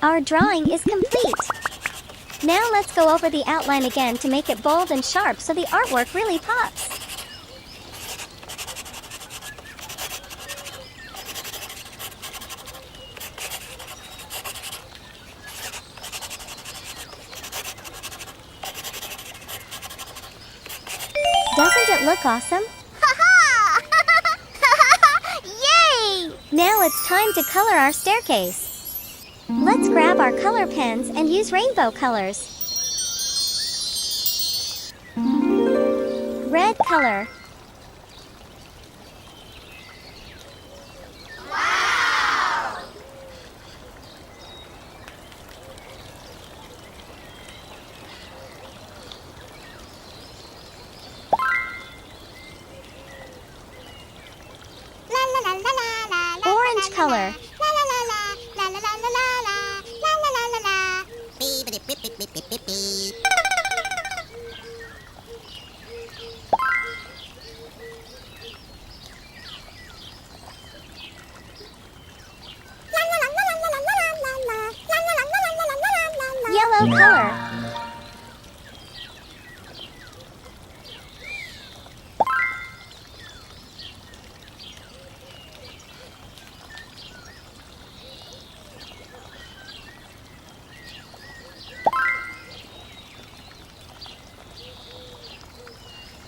Our drawing is complete. Now let's go over the outline again to make it bold and sharp so the artwork really pops. Doesn't it look awesome? Yay! Now it's time to color our staircase. Let's grab our color pens and use rainbow colors. Red color. Wow! La la la la la la. Orange color. La la la la la la la la la la la la la la. Beep beep beep beep beep beep beep. Yellow color.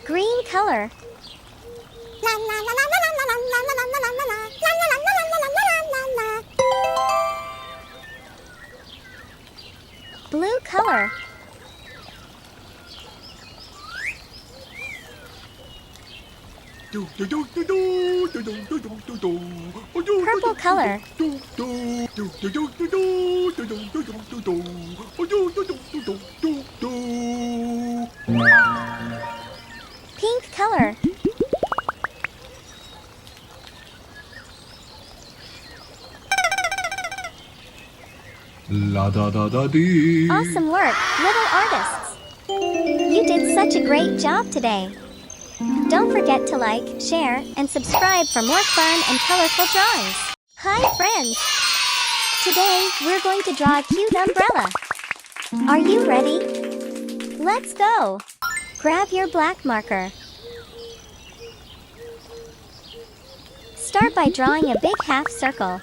Green color. Blue color. Purple color. Pink color. La da da da dee. Awesome work, little artists. You did such a great job today. Don't forget to like, share, and subscribe for more fun and colorful drawings. Hi friends! Today, we're going to draw a cute umbrella. Are you ready? Let's go! Grab your black marker. Start by drawing a big half circle.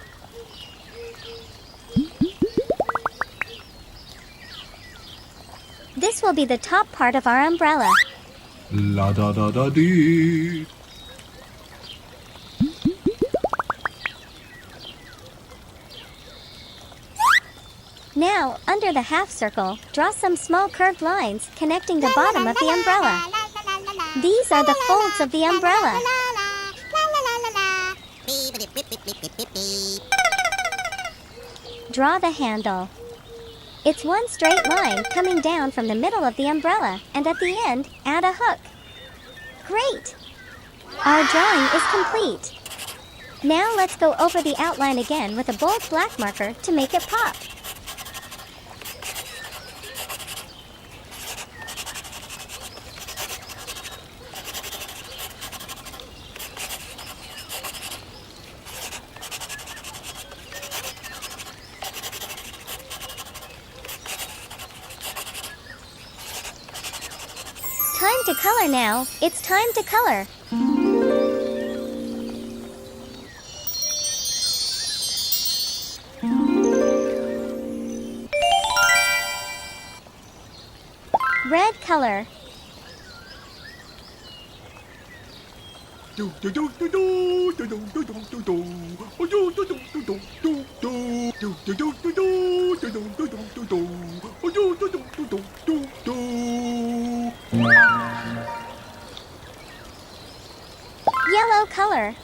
This will be the top part of our umbrella. La da da da dee. Now, under the half circle, draw some small curved lines connecting the bottom of the umbrella. These are the folds of the umbrella. Draw the handle. It's one straight line coming down from the middle of the umbrella, and at the end, add a hook. Great! Our drawing is complete. Now let's go over the outline again with a bold black marker to make it pop. Time to color now. It's time to color. Red color. Yellow color.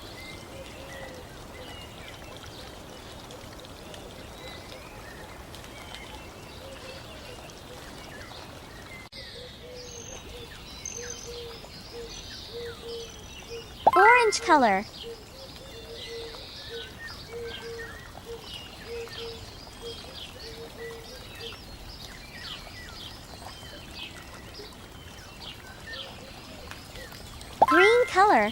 Orange color. Green color.